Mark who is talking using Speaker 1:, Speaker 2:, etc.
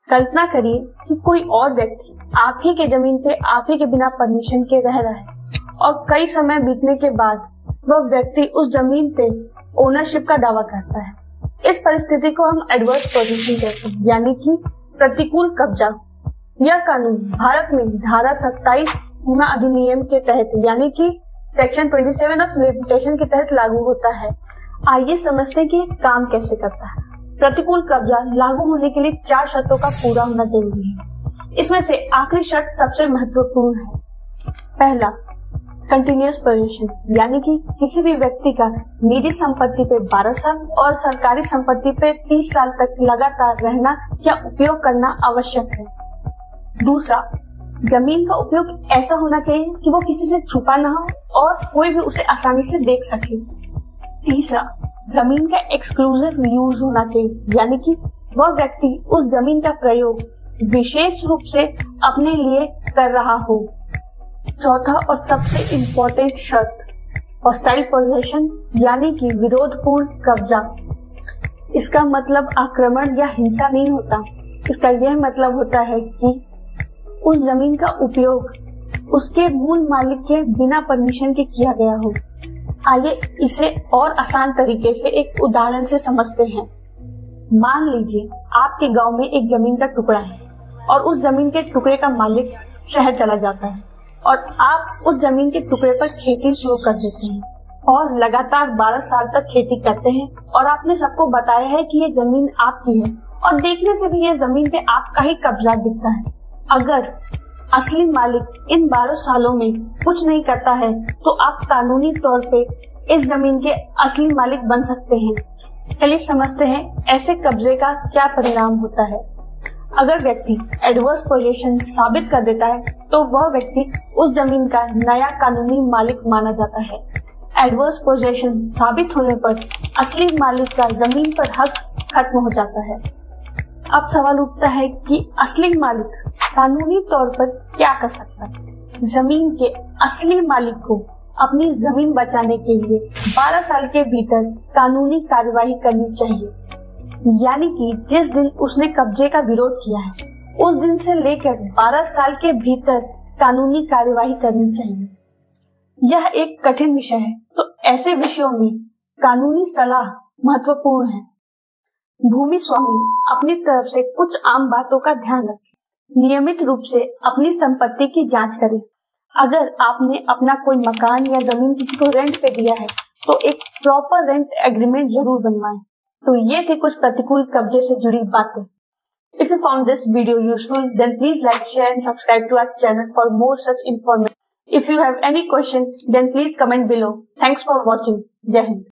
Speaker 1: कल्पना करिए कि कोई और व्यक्ति आप ही के जमीन पे आप ही के बिना परमिशन के रह रहा है और कई समय बीतने के बाद वह व्यक्ति उस जमीन पे ओनरशिप का दावा करता है। इस परिस्थिति को हम एडवर्स पोजीशन कहते हैं, यानी कि प्रतिकूल कब्जा। यह कानून भारत में धारा 27 सीमा अधिनियम के तहत यानी कि सेक्शन 27 ऑफ लिमिटेशन के तहत लागू होता है। आइए समझते हैं कि काम कैसे करता है। प्रतिकूल कब्जा लागू होने के लिए 4 शर्तों का पूरा होना जरूरी है। इसमें से आखिरी शर्त सबसे महत्वपूर्ण है। पहला, कंटिन्यूअस पोजीशन, यानी कि किसी भी व्यक्ति का निजी संपत्ति पे 12 साल और सरकारी संपत्ति पे 30 साल तक लगातार रहना या उपयोग करना आवश्यक है। दूसरा, जमीन का उपयोग ऐसा होना चाहिए कि वो किसी से छुपा ना हो और कोई भी उसे आसानी से देख सके। तीसरा, जमीन का एक्सक्लूसिव यूज होना चाहिए, यानी कि वह व्यक्ति उस जमीन का प्रयोग विशेष रूप से अपने लिए कर रहा हो। चौथा और सबसे इम्पोर्टेंट शर्त, हॉस्टाइल पोजीशन, यानी कि विरोधपूर्ण कब्जा। इसका मतलब आक्रमण या हिंसा नहीं होता। इसका यह मतलब होता है कि उस जमीन का उपयोग उसके मूल मालिक के बिना परमिशन के किया गया हो। आइए इसे और आसान तरीके से एक उदाहरण से समझते हैं। मान लीजिए आपके गांव में एक जमीन का टुकड़ा है और उस जमीन के टुकड़े का मालिक शहर चला जाता है और आप उस जमीन के टुकड़े पर खेती शुरू कर देते हैं और लगातार 12 साल तक खेती करते हैं और आपने सबको बताया है कि ये जमीन आपकी है और देखने से भी ये जमीन पे आपका ही कब्जा दिखता है। अगर असली मालिक इन 12 सालों में कुछ नहीं करता है तो आप कानूनी तौर पे इस जमीन के असली मालिक बन सकते हैं। चलिए समझते हैं ऐसे कब्जे का क्या परिणाम होता है। अगर व्यक्ति एडवर्स पोजीशन साबित कर देता है तो वह व्यक्ति उस जमीन का नया कानूनी मालिक माना जाता है। एडवर्स पोजीशन साबित होने पर असली मालिक का जमीन पर हक खत्म हो जाता है। अब सवाल उठता है कि असली मालिक कानूनी तौर पर क्या कर सकता है। जमीन के असली मालिक को अपनी जमीन बचाने के लिए 12 साल के भीतर कानूनी कार्यवाही करनी चाहिए, यानी कि जिस दिन उसने कब्जे का विरोध किया है उस दिन से लेकर 12 साल के भीतर कानूनी कार्यवाही करनी चाहिए। यह एक कठिन विषय है, तो ऐसे विषयों में कानूनी सलाह महत्वपूर्ण है। भूमि स्वामी अपनी तरफ से कुछ आम बातों का ध्यान रखें। नियमित रूप से अपनी संपत्ति की जांच करें। अगर आपने अपना कोई मकान या जमीन किसी को रेंट पे दिया है तो एक प्रॉपर रेंट एग्रीमेंट जरूर बनवाएं। तो ये थे कुछ प्रतिकूल कब्जे से जुड़ी बातें। If you found this video useful, then please like, share and subscribe to our channel for more such information. If you have any question, then please comment below. Thanks for watching. Jai Hind.